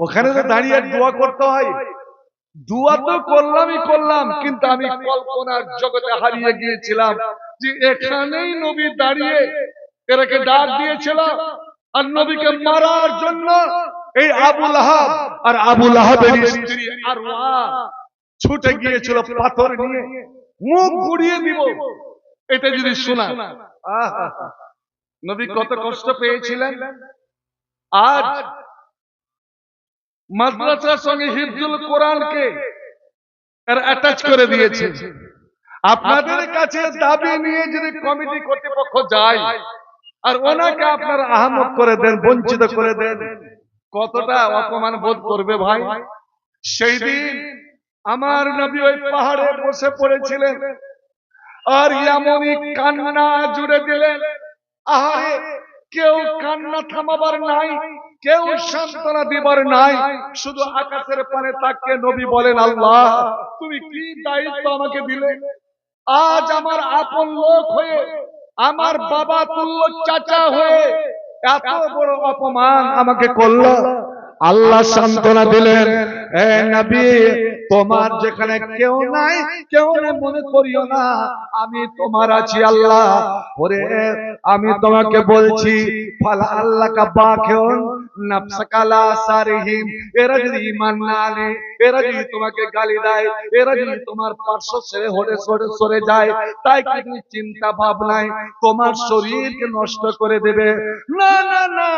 ওখানে তো দাঁড়িয়ে দোয়া করতে হয়। দোয়া তো করলাম, কিন্তু আমি কল্পনার জগতে হারিয়ে গিয়েছিলাম যে এখানেই নবী দাঁড়িয়ে এরাকে ডাক দিয়েছিল আর নবীকে মারার জন্য এই আবু লাহাব আর আবু লাহাবের স্ত্রী আরওয়া ছুটে গিয়েছিল পাথর নিয়ে, মুখ গুড়িয়ে দিব। এটা যদি শোনা, আহা, নবী কত কষ্ট পেয়েছিলেন। আজ মাদ্রাসার সঙ্গে হিফজুল কোরআনকে অ্যাটাচ করে দিয়েছে। আপনাদের কাছে দাবি নিয়ে যদি কমিটি কর্তৃপক্ষ যায় আর ওনাকে আপনারা আহমক করে দেন, বঞ্চিত করে দেন, কতটা অপমান বোধ করবে ভাই। সেই দিন আমার নবী ওই পাহাড়ে বসে পড়েছিলেন আর এমনই কান্না জুড়ে দিলেন, আহারে কেউ কান্না থামাবার নাই, কেউ সান্ত্বনা দিবার নাই, শুধু আকাশের পানে তাকিয়ে নবী বলেন, আল্লাহ তুমি কি দায়িত্ব আমাকে দিলে। আজ আমার আপন লোক হয়ে, আমার বাবা তুল্য চাচা হয়ে এত বড় অপমান আমাকে করলো। আল্লাহ সান্ত্বনা দিলেন, এ নবী তোমার যেখানে কেউ নাই, কেউ মনে করিও না, আমি তোমার আছি আল্লাহ। ওরে আমি তোমাকে বলছি, ফালা আল্লাহকা বাখিউন নাফসাকা লা সারিহিম, এরা যদি ঈমান না আনে, এরা যদি তোমাকে গালি দেয়, এরা যদি তোমার পার্শ্ব ছেড়ে সরে যায়, তাই কি তুমি চিন্তা ভাবনায় তোমার শরীরকে নষ্ট করে দেবে? না না না,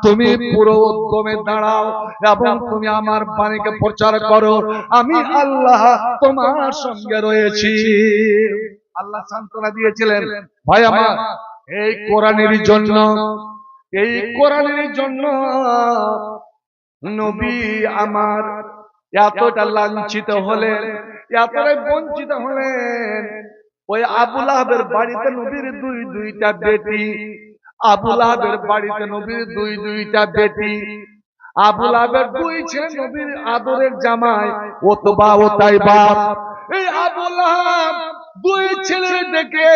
তুমি পুরো উদ্যমে দাঁড়াও এবং তুমি আমার বাণীকে প্রচার করো, আমি আল্লাহ তোমার সঙ্গে রয়েছি। আল্লাহ সান্ত্বনা দিয়েছিলেন। ভাই আমার, এই কোরআনের জন্য, এই কোরআনের জন্য নবী আমার এতটা লাঞ্ছিত হলেন, এতটাই বঞ্চিত হলেন। ওই আবু লাহাবের বাড়িতে নবীর দুইটা বেটি, আবু লাহাবের বাড়িতে নবীর দুইটা বেটি, আবু লাহাবের দুই ছেলে নবীর আদরের জামাই ওতবা ও তাইবা। এই আবু লাহাব দুই ছেলের দেখে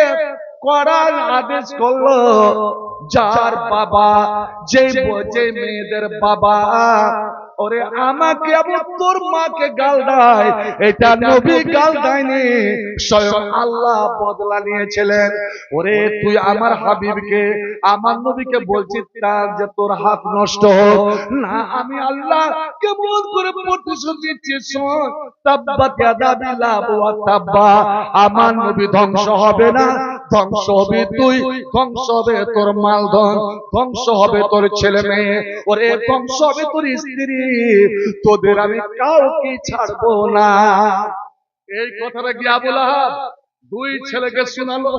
করার আদেশ করলো, যার বাবা, যে মেয়েদের বাবা ওরে আমাকে এবং তোর মাকে গাল দেয়, এটা নবী গাল দেয়নি, স্বয়ং আল্লাহ বদলা নিয়েছিলেন। ওরে তুই আমার হাবিবকে, আমার নবীকে বলছিস যে তোর হাত নষ্ট হোক না, আমি আল্লাহ কেমন করে প্রতিশ্রুতি দিচ্ছি, শোন, তাব্বাত ইয়াদা লাহাব ওয়া তাব্বা, আমার নবী ধ্বংস হবে না, ধ্বংস হবে তুই, ধ্বংস হবে তোর মালধন, ধ্বংস হবে তোর ছেলে মেয়ে, ওরে ধ্বংস হবে তোর স্ত্রী, তোদের আমি কাউকে ছাড়বো না। এই কথাটা কি আবু লাহাব দুই ছেলেকে শোনালো?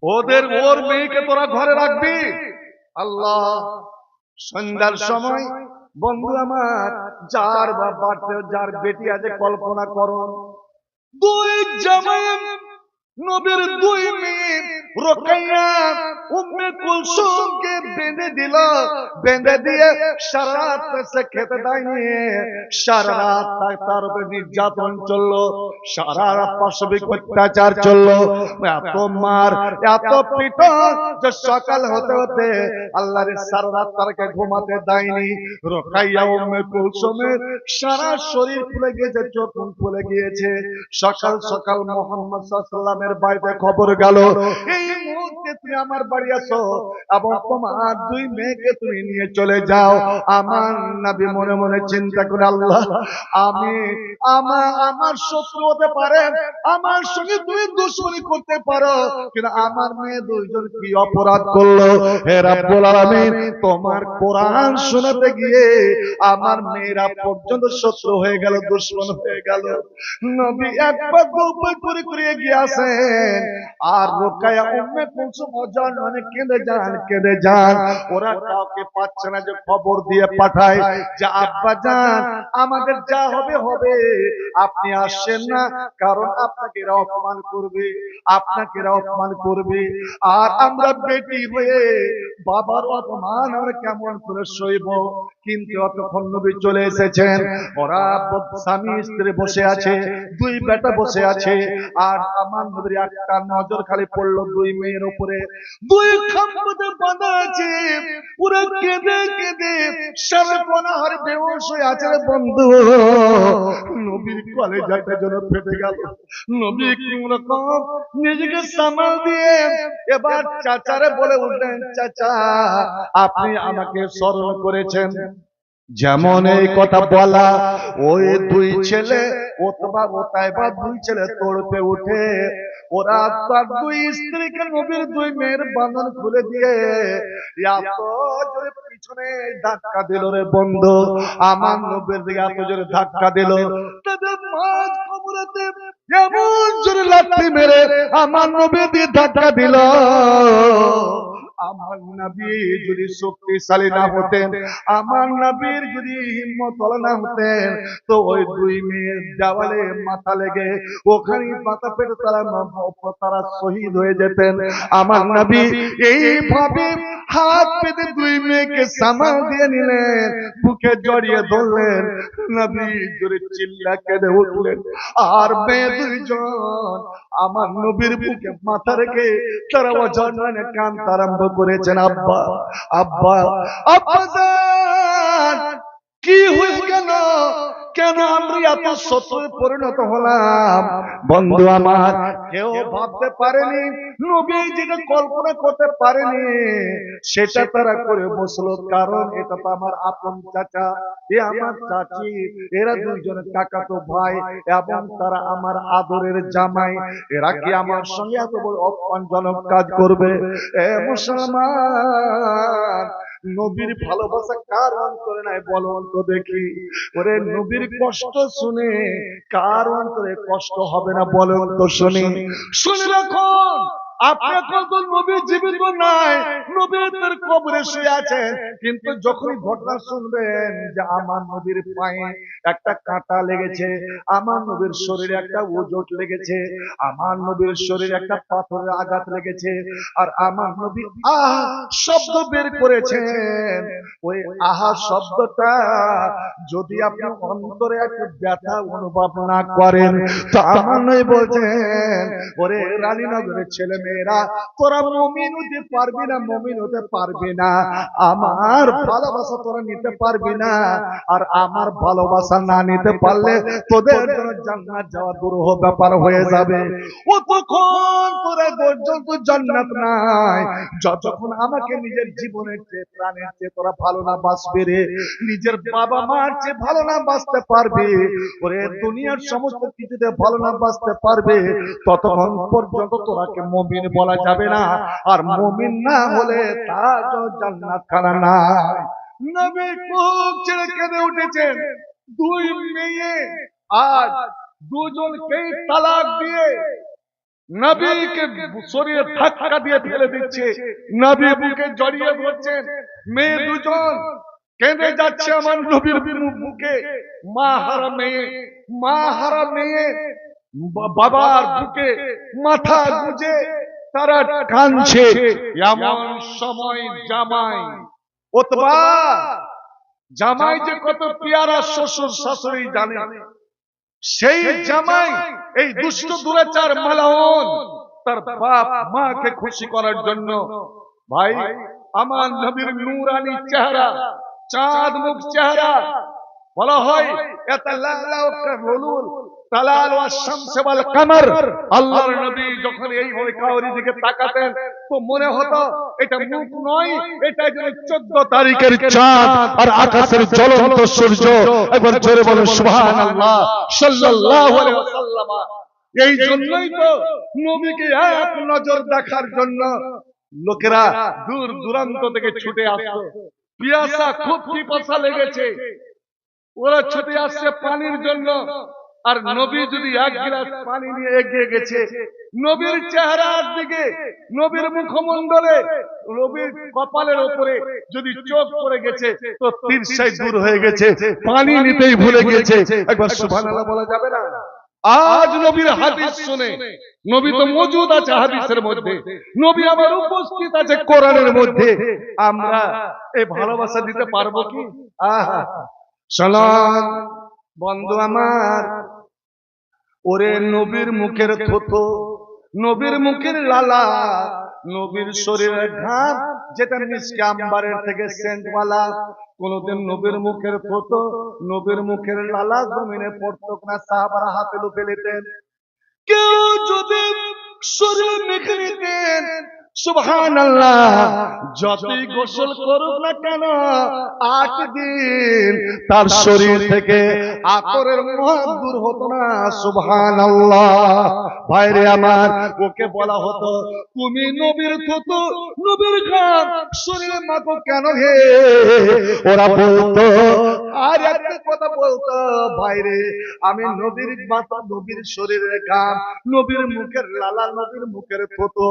ওর মেয়েকে তোরা ঘরে রাখবি? আল্লাহ। সন্ধ্যার সময় বন্ধু আমার, যার যার বেটি আছে কল্পনা করো, দুই জামাই নবীর দুই মেয়ে রোকাইয়া উম্মে কুলসুমকে বেঁধে দিল, বেঁধে দিয়ে সারা রাত সে খেতে দেয়নি, সারা রাত তার উপর নির্যাতন চললো, সারা রাত পাশবিক অত্যাচার চললো, এত মার এত পিটন যে সকাল হতে হতে আল্লাহর সারা রাত তাকে ঘুমাতে দেয়নি। রোকাইয়া উম্মে কুলসুমের সারা শরীর ফুলে গিয়েছে, চোখ ফুলে গিয়েছে। সকাল সকাল মুহাম্মদ সাল্লাল্লাহু আলাইহি ওয়াসাল্লামের বাড়িতে খবর গেল, এই মুহূর্তে তুমি আমার বাড়ি আসো এবং তোমার দুই মেয়েকে তুমি নিয়ে চলে যাও। আমার নবী মনে মনে চিন্তা করে, আল্লাহ আমি আমার শত্রু হতে পারে, আমার সঙ্গে তুমি দুশমনি করতে পারো, কিন্তু আমার মেয়ে দুইজন কি অপরাধ করলো? হে রাব্বুল আলামিন, তোমার কোরআন শোনাতে গিয়ে আমার মেয়েরা পর্যন্ত শত্রু হয়ে গেল, দুশমন হয়ে গেল। নবী একবার দুবার করে করে এগিয়ে আসেন আর রোকায়া উম্মে কুলসুম অজানে কেঁদে যান। ওরা কাউকে পাচ্ছে না যে খবর দিয়ে পাঠায় যে আব্বা জান আমাদের যা হবে হবে, আপনি আসেন না, কারণ আপনাকে এরা অপমান করবে, আপনাকে এরা অপমান করবে, আর আমরা বেটি হয়ে বাবার অপমান আমরা কেমন করে সইব। কিন্তু অতক্ষণ নবী চলে এসেছেন, ওরা স্বামী স্ত্রী বসে আছে, দুই বেটা বসে আছে, আর আমার নবীর একটা নজর খালি পড়লো দুই মেয়ের উপরে, দুই খাম্বতে বাঁধা আছে, পুরো কেঁদে কেঁদে সর্বনাহার বেহুশ হয়ে আছে রে বন্ধু। নবীর কলেজাটা যেন ফেটে গেল। নবী কোন রকম নিজেকে সামাল দিয়ে এবার চাচারে বলে উঠলেন, চাচা আপনি আমাকে স্মরণ করেছেন। যেমন এই কথা বলা, ওই দুই ছেলে ওতবা ওতাইবা দুই ছেলে তোড়তে উঠে ওরা তার দুই স্ত্রীকে নবীর দুই মেয়ের বাঁধন খুলে দিয়ে এত জোরে পিছনে ধাক্কা দিল রে বন্ধু, আমার নবীর দিকে এত জোরে ধাক্কা দিল, তাদের মাঝ কোমরেতে এমন জোরে লাথি মেরে আমার নবীর দিকে ধাক্কা দিল। আমার নবী যদি শক্তিশালী না হতেন, আমার নবীর যদি হিম্মত না হতেন, তো ওই দুই মেয়ের দেওয়ালে মাথা লেগে ওখানে মাথা পেটে তারা শহীদ হয়ে যেতেন। আমার নবী এইভাবে হাত পেতে দুই মেয়েকে সামাল দিয়ে নিলেন, বুকে জড়িয়ে ধরলেন, নবী জোরে চিল্লা কেঁদে উঠলেন। আর মেয়ে দুইজন আমার নবীর বুকে মাথা রেখে তারা অঝরনে কাঁদতে আরম্ভ করেছেন, আব্বা আব্বা আব্বাজান কি হয়ে গেল, কেন আমরা এত শত্রুতে পরিণত হলাম? বন্ধু আমার, কেউ ভাবতে পারেনি, নবী যেটা কল্পনা করতে পারেনি সেটা তারা করে বসলো। কারণ এটা তো আমার আপন চাচা, এ আমার চাচি, এরা দুইজনের কাকাতো ভাই এবং তারা আমার আদরের জামাই, এরা কি আমার সঙ্গে এত বড় অপমানজনক কাজ করবে? এ মুসলমান, নবীর ভালোবাসা কার অন্তরে নাই বলুন তো দেখি? ওরে নবীর কষ্ট শুনে কার অন্তরে কষ্ট হবে না বলুন তো শুনি? শুনে রাখুন, আপনার কত নবী জীবিত নাই, নবী তার কবরে শুয়ে আছেন, কিন্তু যখনই ঘটনা শুনবেন যে আমার নবীর পায়ে একটা কাঁটা লেগেছে, আমার নবীর শরীরে একটা ওজট লেগেছে, আমার নবীর শরীরে একটা পাথরের আঘাত লেগেছে, আর আমার নবী আহ শব্দ বের করেছেন, ওই আহা শব্দটা যদি আপনি অন্তরে একটু ব্যথা অনুভব না করেন, তো আমার নয় বলছেন, ওরে রানীনগরের ছেলে মেয়েরা, তোরা মুমিন হতে পারবি না, মুমিন হতে পারবি না, আমার ভালোবাসা তোরা নিতে পারবি না, আর আমার ভালোবাসা না নিতে পারলে তোদের জন্য জান্নাত যাওয়া দুরূহ ব্যাপার হয়ে যাবে। অতক্ষণ তোরা পর্যন্ত জান্নাত নাই যতক্ষণ আমাকে নিজের জীবনের চেয়ে প্রাণের চেয়ে তোরা ভালো না বাঁচবে রে, নিজের বাবা মার চেয়ে ভালো না বাঁচতে পারবে, ওরে দুনিয়ার সমস্ত কিছুতে ভালো না বাঁচতে পারবে, ততক্ষণ পর্যন্ত তোরাকে মুমিন বলা যাবে না, আর মুমিন না হলে তার জান্নাত খানা নাই। নবী খুব ছেড়ে কেঁদে উঠেছেন। দুই মেয়ে আজ দুজনকেই তালাক দিয়ে নবীকে শরীরে ধাক্কা দিয়ে ফেলে দিচ্ছে, নবী বুকে জড়িয়ে ধরছেন, মেয়ে দুজন কেঁদে যাচ্ছে আমার নবীর বুকে। মা হারা মেয়ে, মা হারা মেয়ে বাবার বুকে মাথা গুজে তারা কাঁদছে। এমন সময় জামাই ওতবা, জামাই যে কত পেয়ারা শ্বশুর শাশুড়ি জানে, সেই জামাই এই দুষ্ট দুরাচার মালাউন তার বাপ মাকে খুশি করার জন্য, ভাই আমার নবীর নূরানি চেহারা, চাঁদ মুখ চেহারা, বলা হয় আল্লাহর নবী যখন এইভাবে কাউরি দিকে তাকাতেন তো মনে হতো এটা মুখ নয়, এটা যেন 14 তারিখের চাঁদ আর আকাশের জ্বলন্ত সূর্য। একবার জোরে বলুন সুবহানাল্লাহ সাল্লাল্লাহু আলাইহি ওয়াসাল্লাম। এই জন্যই তো নবীকে এক নজর দেখার জন্য লোকেরা দূর দূরান্ত থেকে ছুটে আসতো। পিয়াসা, খুব পিপাসা লেগেছে, ওরা ছুটে আসছে পানির জন্য, আর নবী যদি এক গ্লাস পানি নিয়ে এগিয়ে গেছে, নবীর চেহারার দিকে, নবীর মুখমণ্ডলে, নবীর কপালের উপরে যদি চোখ পড়ে গেছে তো তিরছাই দূর হয়ে গেছে, পানি নিতেই ভুলে গেছে। একবার সুবহানাল্লাহ বলা যাবে না? আজ নবীর হাদিস শুনে, নবী তো মজুদ আছে হাদিসের মধ্যে, নবী আমার উপস্থিত আছে কোরআনের মধ্যে, আমরা এই ভালোবাসা দিতে পারবো কি? আহা সালাম বন্ধু আমার, ওরে নবীর মুখের থুথু নবীর মুখের লালা, নবীর শরীরের ঘাম যেটা মিসকে আম্বারের থেকে সেন্টওয়ালা, কোনদিন নবীর মুখের ফটো, নবীর মুখের লালা জমিনে পড়তো না, সাহাবারা হাতে লুপে নিতেন। কেউ যদি শরীর মেখে নিতেন, সুবহানাল্লাহ, যতই গোসল করুক না কেন 8 দিন তার শরীর থেকে আতরের মহক দূর হতো না। সুবহানাল্লাহ। ভাইরে আমার, ওকে বলা হতো তুমি নবীর থুতু, নবীর ঘাম শরীরে মাখো কেন হে? ওরা বলতো, আর একটা কথা বলতো, ভাইরে আমি নবীর মাথা, নবীর শরীরের ঘাম, নবীর মুখের লালা, নবীর মুখের থুতু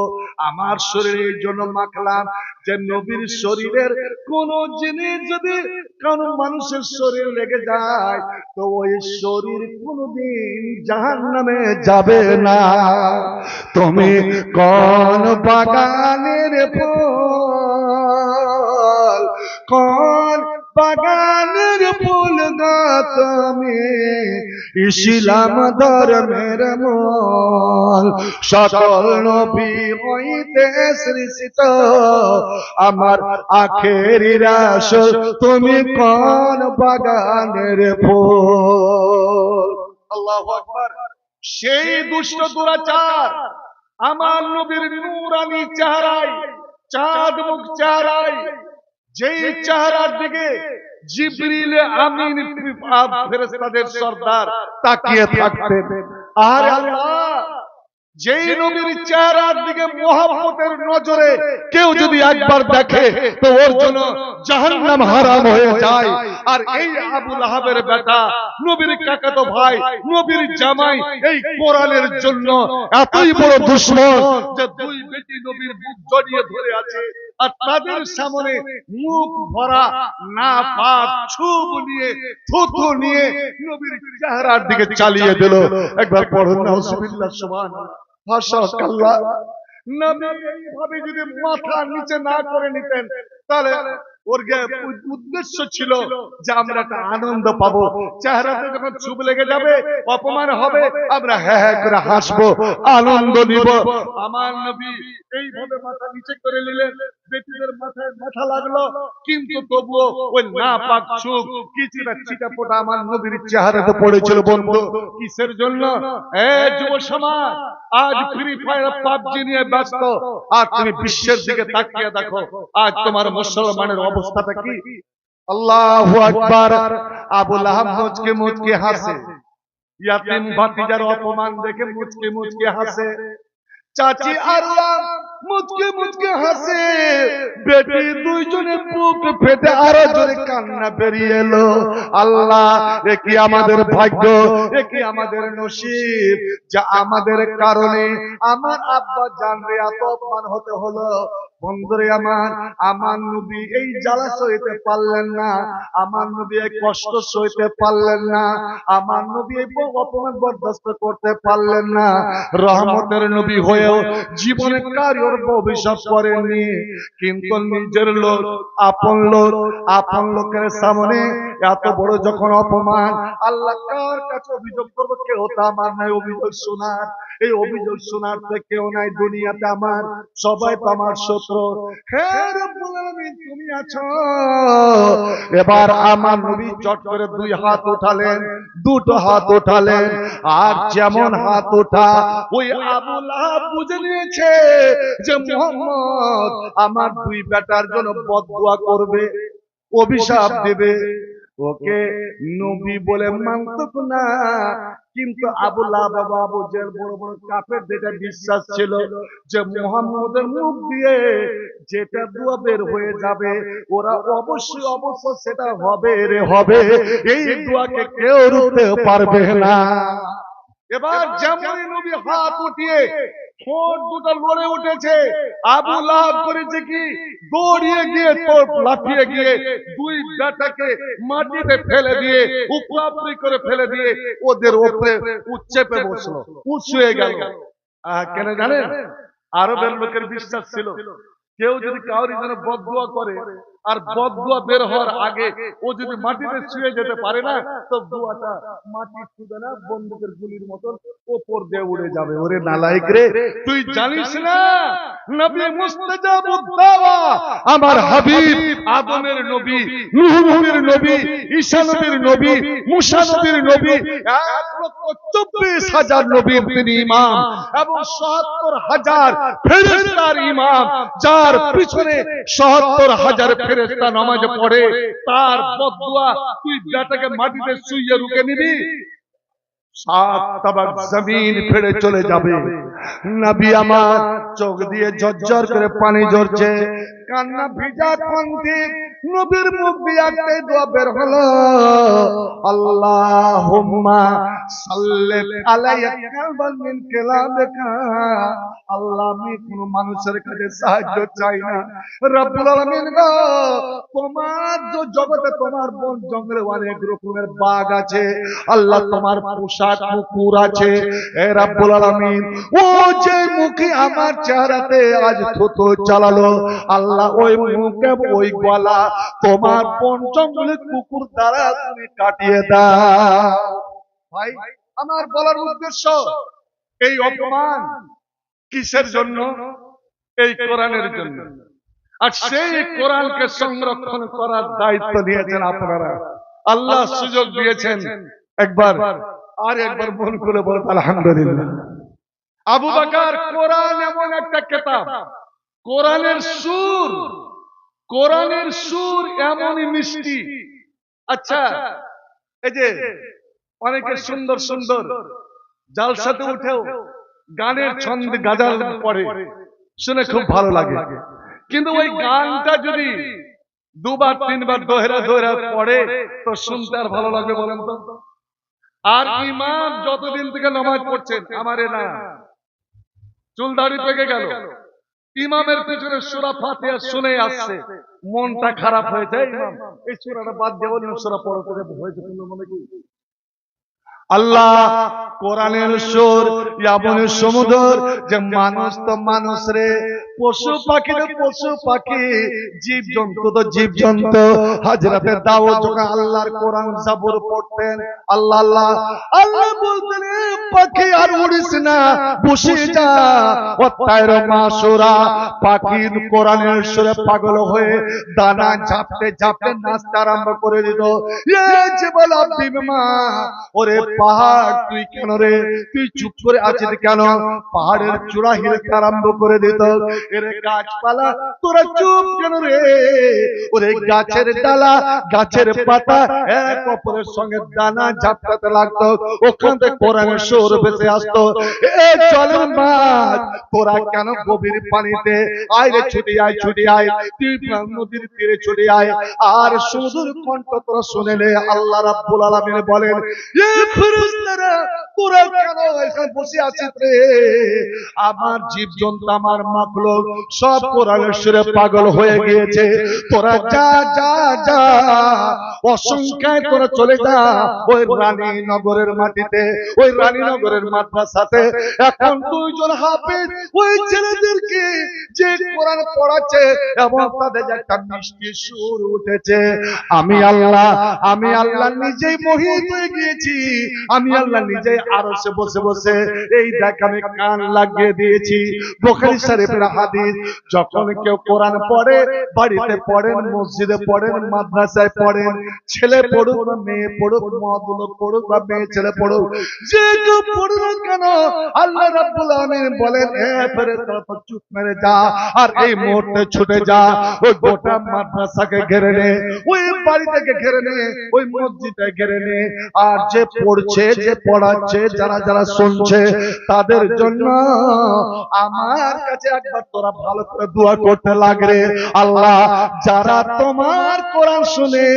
আমার শরীরে এই জন্য মাখলাম যে নবীর শরীরের কোন জিনিস যদি কোন মানুষের শরীর লেগে যায় তো ওই শরীর কোনদিন জাহান্নামে যাবে না। তুমি কোন বাগানের ফুল, কোন বাগানের ফুল গো তুমি, ইসলাম ধর্মের মূল, সকল নবী হইতে সৃষ্ট আমার আখেরি রাসূল, তুমি কোন বাগানের ফুল। আল্লাহু আকবার। সেই দুষ্ট দুরাচার আমার নবীর নূরানি চেহারায়, চাঁদ মুখ চেহারায়, যেই চেহারার দিকে জিবরিল আমিন ফেরেশতাদের সর্দার তাকিয়ে থাকতেন, আর আল্লাহ যেই নবীর চেহারার দিকে মোহাব্বতের নজরে কেউ যদি একবার দেখে তো ওর জন্য জাহান্নাম হারাম হয়ে যায়। আর এই আবু লাহাবের বেটা, নবীর কাকাতো ভাই, নবীর জামাই, এই কোরআনের জন্য এতই বড় দুশমন যে দুই বেটি নবীর বুক জড়িয়ে ধরে আছে, আর তাদের সামনে মুখ ভরা না পাক ছুব নিয়ে, থুথু নিয়ে নবীর চেহারার দিকে চালিয়ে দিল। একবার পড়ুন নাউজুবিল্লাহ, সুবহানাল্লাহ। মাশাআল্লাহ। নবী এইভাবে যদি মাথা নিচে না করে নিতেন তাহলে ওর উদ্দেশ্য ছিল যে আমরা একটা আনন্দ পাবো, চেহারাতে যখন ছুব লেগে যাবে, অপমান হবে, আমরা হ্যাঁ হ্যাঁ করে হাসবো, আনন্দ নিব। আমার নবী এইভাবে মাথা নিচে করে নিলেন, বেটিদের মাথায় মাথা লাগলো, কিন্তু তবুও ওই না পাক ছুব কিছুটা ছিটা ফোটা আমার নবীর চেহারাতে পড়েছিল। বন্ধু, কিসের জন্য? যুব সমাজ আজ ফ্রি ফায়ার পাবজি নিয়ে ব্যস্ত, আর তুমি বিশ্বের দিকে তাকিয়ে দেখো আজ তোমার মুসলমানের অবস্থাটা কি। আল্লাহু আকবার। আবু লাহাব মুচকে মুচকে হাসে, ইয়াতিম ভাতিজার অপমান দেখে মুচকে মুচকে হাসে, চাচি আল্লাহ মুচকে মুচকে হাসে, বেটি দুইজনে বুক ফেটে আরো জোরে কান্না বেরিয়ে এলো। আল্লাহ, এ কি আমাদের ভাগ্য, এ কি আমাদের নসিব, যা আমাদের কারণে আমার আব্বা জানরে এত অপমান হতে হলো। বন্ধুরে আমার, আমার নবী এই জ্বালা সইতে পারলেন না, আমার নবী এই কষ্ট সইতে পারলেন না, আমার নবী এই অপমান বরদাস্ত করতে পারলেন না। রহমতের নবী হয়েও জীবনে কারোর অভিশাপ করেননি, কিন্তু নিজের লোক, আপন লোকের সামনে এত বড় যখন অপমান, আল্লাহ কার কাছে অভিযোগ করবো? কেউ তো আমার নাই অভিযোগ শোনার, এই অভিযোগ শোনার তো কেউ নাই দুনিয়াতে আমার, সবাই তো আমার শত্রু। হে রব্বুল আলামিন, তুমি আছো। এবার আমার নবী চট করে দুই হাত উঠালেন, দুটো হাত উঠালেন, আর যেমন হাত উঠা ওই আবু লাহাব বুঝে নিয়েছে যে মুহাম্মদ আমার দুই বেটার জন্য বদদুয়া করবে, অভিশাপ দেবে। ওকে নবী বলে মানত না, কিন্তু আবু লাহাব, আবু জেহেল, বড় বড় কাফের যেটা বিশ্বাস ছিল যে মুহাম্মদের মুখ দিয়ে যেটা দোয়া বের হয়ে যাবে ওরা অবশ্যই সেটা হবে রে হবে, এই দোয়াকে কেউ রুখতে পারবে না। এবার যেমন নবী হাত উঠিয়ে ঠোঁট দুটো লড়ে উঠেছে, আবু লাহাব করেছে কি, দৌড়িয়ে গিয়ে লাফিয়ে গিয়ে দুই বেটাকে মাটিতে ফেলে দিয়ে, উপরাপরি করে ফেলে দিয়ে ওদের উপরে উচ্চেপে বসলো, উঁচুয়ে গেল। কেন জানেন? আরবের লোকের বিশ্বাস ছিল কেউ যদি কাউরি যেন বদদুয়া করে আর বদদুয়া বের হওয়ার আগে ও যদি মাটিতে শুয়ে যেতে পারে না, তো দুয়াটা মাটি ছুঁবে না, বন্দুকের গুলির মতন উপর দিয়ে উড়ে যাবে। ওরে নালায়েক রে, তুই জানিস না নবী মুস্তাজাবুদ দাওয়া, আমার হাবিব আদমের নবী, নূহ নবীর নবী, ঈসা নবীর নবী, মুসা নবীর নবী, 1,24,000 নবীর তিনি ইমাম এবং ৭০,000 ফেরেশতার ইমাম, যার পিছনে ৭০,000 ফেরেশতা নামাজ পড়ে, তার বদদুয়া তুই বেটাকে মাটিতে শুইয়ে রুকে নিবি, 7 তাবাক জমিন ফেড়ে চলে যাবে। নবী আমার চোখ দিয়ে ঝরঝর করে পানি ঝরছে, কান্না ভিজা কণ্ঠে নবীর মুখ দিয়ে একটাই দোয়া বের হলো, আল্লাহুম্মা সাল্লি আলাইয়া কালবান মিন কালামিকা। আল্লাহ, আমি কোন মানুষের কাছে সাহায্য চাই না, রব্বুল আলামিন গো, তোমার জগতে তোমার বন জঙ্গলে অনেক রকমের বাঘ আছে, আল্লাহ তোমার পোশাক কুকুর আছে, এ রব্বুল আলামিন ও যে মুখে আমার চেহারাতে আজ থুতু চালালো, আল্লাহ ওই মুখে ওই গলা তোমার বন জঙ্গলের কুকুর দ্বারা তুমি কাটিয়ে দাও। ভাই, আমার বলার উদ্দেশ্য, এই অপমান কিসের জন্য? এই কোরআনের জন্য। আর সেই কোরআনকে সংরক্ষণ করার দায়িত্ব নিয়েছেন আপনারা। আল্লাহ সুযোগ দিয়েছেন, একবার আর একবার মন করে বলেন আলহামদুলিল্লাহ। আবু বকর, কোরআন এমন একটা কিতাব, কোরআনের সুর এমনই মিষ্টি। আচ্ছা, এই যে অনেকে সুন্দর সুন্দর জালসাতে উঠেও গানের ছন্দ গাজাল পড়ে, শুনে খুব ভালো লাগে, কিন্তু ওই গানটা যদি 2বার 3বার দোহরা দোহরা পড়ে তো শুনতে আর ভালো লাগবে বলেন তো? আর ইমাম যতদিন থেকে নামাজ পড়ছেন, আমারে না চুল দাড়ি পেকে গেল, ইমামের পেছনে সূরা ফাতিহা শুনে আসছে, মনটা খারাপ হয়ে যায়, ইমাম এই সূরাটা বাদ দিয়ে অন্য সূরা পড়তে হয়েছে মনে কি? আল্লাহ কোরআনের সুর এমন সমুদর যে মানুষ তো মানুষ রে, পশু পাখি তো পশু পাখি, জীব জন্তু তো জীব জন্তু। হযরতে দাউদ যখন আল্লাহর কোরআন জাবুর পড়তেন, আল্লাহ আল্লাহ আল্লাহ বলতেন, পাখি আর উড়িস না, বসে যা, ও তায়র মাসুরা, পাখি কোরআনের সুরে পাগল হয়ে দানা ঝাপতে ঝাপতে নাচতে আরম্ভ করে দিত। এ জীবল আব্বিমা, ওরে পাহাড় তুই কেন রে, তুই চুপ করে আছিস কেন? পাহাড়ের চূড়া হিলতে আরম্ভ করে দিত। এরে গাছপালা তোরা চুপ কেন রে? ওরে গাছের ডালা গাছের পাতা এক অপরের সঙ্গে দানা ঝাপটাতে লাগতো, ওখান থেকে কোরআনের সুর ভেসে আসতো। এ জলের মাছ তোরা কেন গভীর পানিতে, আয় রে ছুটে আয় ছুটে আয়, তুই নদীর তীরে ছুটে আয়, আর সুদূর কণ্ঠ তোরা শুনে নে। আল্লাহ রাব্বুল আলামিন বলেন, এ ফেরেশতারা তোরা কেন এখানে বসে আছিস রে? আমার জীবজন্তু আমার মাখলুক সব কোরআনের সুরে পাগল হয়ে গিয়েছে, তোরা যা যা যা, অসংখ্যায় তোরা চলে যা ওই রানীনগরের মাটিতে, ওই রানীনগরের মাদ্রাসাতে। এখন 2 জন হাফেজ ওই ছেলেদেরকে যে কোরআন পড়াচ্ছে এবং তাদের একটা মিষ্টি সুর উঠেছে, আমি আল্লাহ নিজেই মোহিত হয়ে গিয়েছি। আমি আল্লাহ নিজেই আরশে বসে বসে এই দেখ আমি কান লাগিয়ে দিয়েছি। বুখারী শরীফের হাদিস, যখন কেউ কোরআন পড়ে, বাড়িতে পড়েন, মসজিদে পড়েন, মাদ্রাসায় পড়েন, ছেলে পড়ুক বা মেয়ে পড়ুক, মহদুলক পড়ুক বা মেয়ে ছেলে পড়ুক, যে কেউ পড়ুক না কেন, আল্লাহ রাব্বুল আলামিন বলেন, এ ফেরেশতারা তো চুপ মেরে যা, আর এই মুহূর্তে ছুটে যা, ওই গোটা মাদ্রাসাকে ঘিরে নে, ওই বাড়িটাকে ঘিরে নে, ওই মসজিদে ঘিরে নে, আর যে পড়ছে যে পড়াচ্ছে যারা যারা শুনছে তাদের জন্য আমার কাছে একবার তোরা ভালো করে দোয়া করতে লাগরে। আল্লাহ, যারা তোমার কোরআন শুনে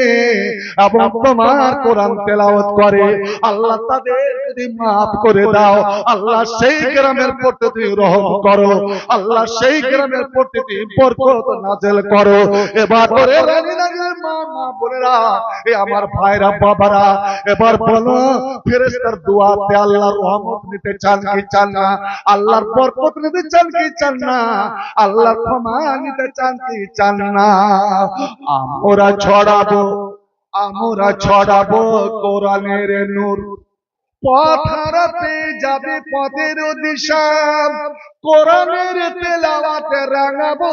এবং তোমার কোরআন তেলাওয়াত করে, আল্লাহ তাদের যদি মাফ করে দাও, আল্লাহ সেই গ্রামের প্রতি তুমি রহম করো, আল্লাহ সেই গ্রামের প্রতি তুমি বরকত নাযিল করো। এবার করে রানীনগরের মা মা বোনেরা, এ আমার ভাইরা বাবারা, এবার বলো ফেরেশতার দোয়াতে আল্লাহর রহমত নিতে চান কি চান না? আল্লাহর বরকত নিতে চান কি চান না? আল্লাহর ক্ষমা নিতে চান কি চান না? আমরা ছড়াবো কোরআনের নূর, পথ হারাতে যাবে পথের দিশা, কোরআনের তেলাওয়াতে রাঙাবো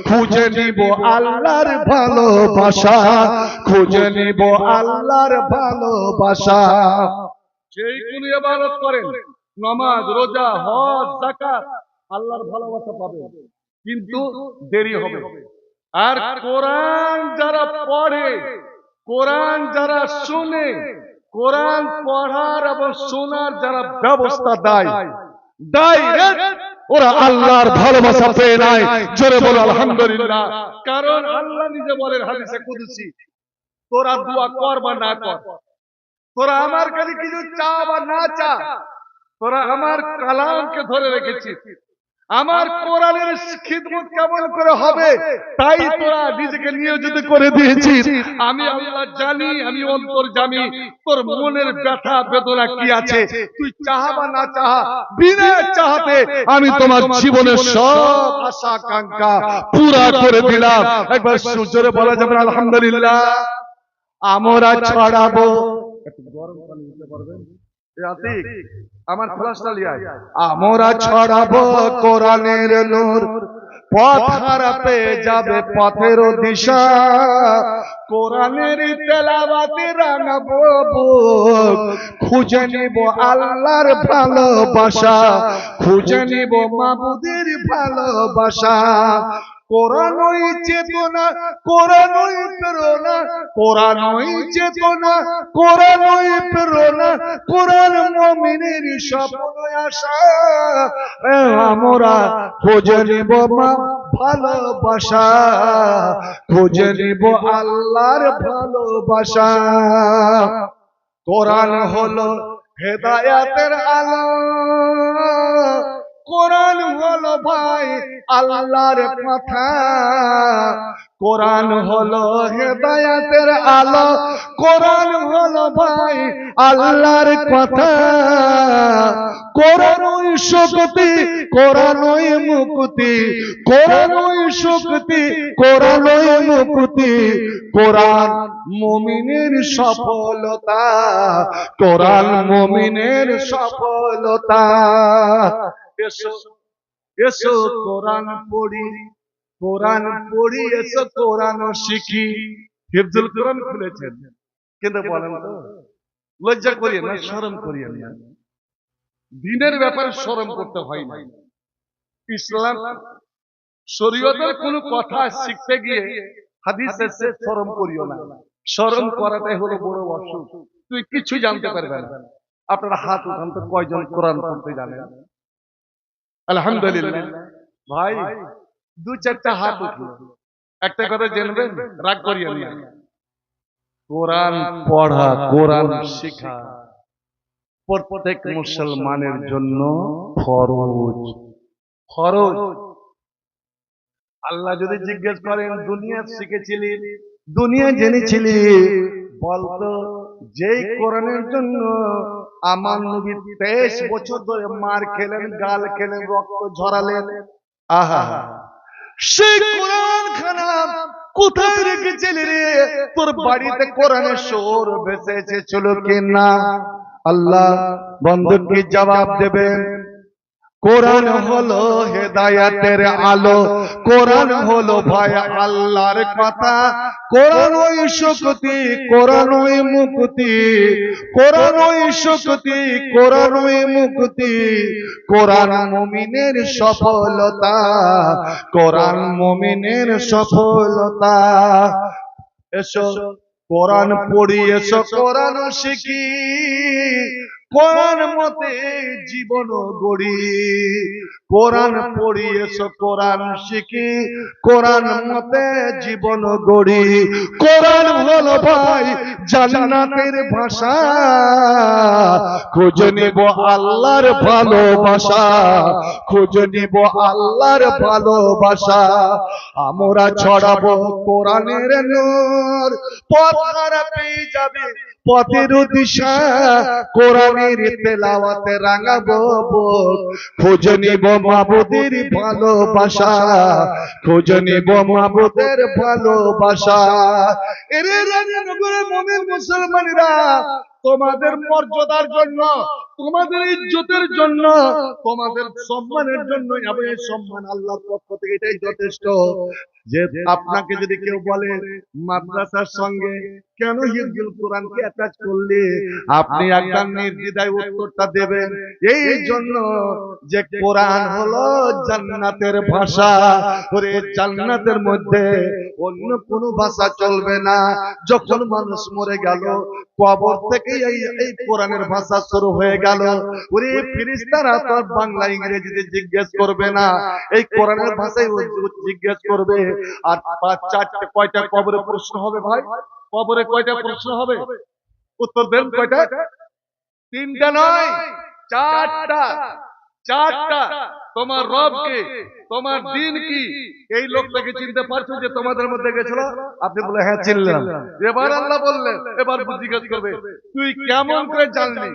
খুঁজে নিব আল্লাহর ভালোবাসা, খুঁজে নিব আল্লাহর ভালোবাসা। যেই কোন ইবাদত করেন, নামাজ, রোজা, হজ, যাকাত, আল্লাহর ভালোবাসা পাবেন, কিন্তু দেরি হবে। আর কোরআন যারা পড়ে, কোরআন যারা শুনে, কোরআন পড়ার এবং শোনার যারা ব্যবস্থা দেয়, ডাইরেক্ট ওরা আল্লাহর ভালোবাসা পেয়ে নাই। জোরে বলো আলহামদুলিল্লাহ। কারণ আল্লাহ নিজে বলেন হাদিসে কুদসি, তোরা দোয়া কর বা না কর, তোরা আমার কাছে কিছু চা বা না চা, তোরা আমার কালামকে ধরে রেখেছিস, আমার কোরআনের খিদমত কেমন করে হবে তাই তোরা নিজেকে নিয়োজিত করে দিয়েছিস। আমি আল্লাহ জানি, আমি অন্তর্যামী, তোর মনের ব্যথা বেদনা কি আছে, তুই চাহা বা না চাহা, বিনা চাহাতে আমি তোমার জীবনের সব আশা আকাঙ্ক্ষা পুরা করে দিলাম। একবার জোরে বলা যাবে আলহামদুলিল্লাহ। আমরা ছড়াবো, একটু গরম পানি দিতে পারবেন? আমার ফ্লাশটা লিয়ায়। আমরা ছড়াবো কোরআনের নূর, পথ হারাতে যাবে পথের দিশা, কোরআনের তেলাওয়াতে রাঙাবো বুক, খুঁজে নিব আল্লাহর ভালোবাসা, খুঁজে নিব মাবুদের ভালোবাসা। কোরআনই চেতনা, কোরআনই প্রেরণা, কোরআনই চেতনা, কোরআনই প্রেরণা, কোরআন মুমিনের স্বপ্ন আশা। আমরা খুঁজে নিব মা ভালোবাসা, খুঁজে নিব আল্লাহর ভালোবাসা। কোরআন হলো হেদায়াতের আলো, কোরআন হলো ভাই আল্লাহর কথা, কোরআন হলো হেদায়াতের আলো, কোরআন হলো ভাই আল্লাহর কথা। কোরআনই শক্তি, কোরআনই মুক্তি, কোরআনই শক্তি, কোরআনই মুক্তি, কোরআন মুমিনের সফলতা, কোরআন মুমিনের সফলতা। এসো এসো কোরআন পড়ি, কোরআন পড়ি, এসো কোরআন শিখি। হিফজুল কোরআন খুলেছেন, কিন্তু বলেন তো লজ্জা করিয়েন না, শরম করিয়েন না। দিনের ব্যাপারে শরম করতে হয় না। ইসলাম শরীয়তের কোন কথা শিখতে গিয়ে হাদিসে শরম করিও না। শরম করাটাই হলো বড় অসুখ। তুই কিছু জানতে পারবে না। আপনারা হাত উঠান তো, কয়জন কোরআন পড়তে জানেন? আলহামদুলিল্লাহ। ভাই দু চারটা হাত উঠলো। একটা কথা জানবেন, রাগ করিয়েন না, কোরআন পড়া, কোরআন শেখা প্রত্যেক মুসলমানের জন্য ফরজ। ফরজ। আল্লাহ যদি জিজ্ঞেস করেন দুনিয়া শিখেছিলি, দুনিয়া জেনেছিলি, বলতো যেই কোরআনের জন্য আমার নবী 23 বছর ধরে মার খেলেন, গাল খেলেন, রক্ত ঝরালেন, আহা, সেই কোরআন খানা কোথায় রেখেছিলি রে? তোর বাড়িতে কোরআনের সুর ভেসে এসেছিল কিনা? আল্লাহ বন্ধুকে জবাব দেবেন। কোরআন হলো হেদায়াতের আলো, কোরআন হলো ভাই আল্লাহর কথা, কোরআন ওই শক্তি, কোরআন ওই মুক্তি, কোরআন ওই শক্তি, কোরআন ওই মুক্তি, কোরআন মুমিনের সফলতা, কোরআন মুমিনের সফলতা। এসো কোরআন পড়ি, এসো কোরআন শিখি, কোরআন মতে জীবন গড়ি, কোরআন পড়িয়েছ কোরআন শিখি, কোরআন মতে জীবন গড়ি। কোরআন হলো ভাই জান্নাতের ভাষা, খুঁজে নেব আল্লাহর ভালোবাসা, খুঁজে নেব আল্লাহর ভালোবাসা। আমরা ছড়াবো কোরআনের নূর, পথ হারা পেয়ে যাবে পথের দিশা, কোরআনের তেলাওয়াতে রাঙাবো বুক, খুঁজে নিব মাবুদের ভালোবাসা, খুঁজে নিব মাবুদের ভালোবাসা। এরে রাজনগরের মুমিন মুসলমানেরা, তোমাদের মর্যাদার জন্য, তোমাদের ইজ্জতের জন্য, তোমাদের সম্মানের জন্য, এই সম্মান আল্লাহর পক্ষ থেকে এটাই যথেষ্ট। যে আপনাকে যদি কেউ বলে মাদ্রাসার সঙ্গে কেন হিফজুল কোরআনকে অ্যাটাচ করলে, আপনি একদম নির্দ্বিধায় উত্তরটা দেবেন এই জন্য যে কোরআন হলো জান্নাতের ভাষা। ওরে জান্নাতের মধ্যে অন্য কোনো ভাষা চলবে না। যখন মানুষ মরে গেল, কবর থেকে এই কোরআনের ভাষা শুরু হয়ে গেল। ওরে ফেরেশতারা তো বাংলা ইংরেজিতে জিজ্ঞেস করবে না, এই কোরআনের ভাষায় জিজ্ঞেস করবে। আর চারটে কয়টা কবরে প্রশ্ন হবে ভাই? কবরে কয়টা প্রশ্ন হবে? উত্তর দেন কয়টা? তিনটা নয়, চারটা। চারটা। তোমার রব কে, তোমার দিন কি, এই লোকটাকে চিনতে পারছো যে তোমাদের মধ্যে গেছিল? আপনি বলে হ্যাঁ চিনলাম। এবার আল্লাহ বললেন, এবার জিজ্ঞেস করবে তুই কেমন করে জানলি?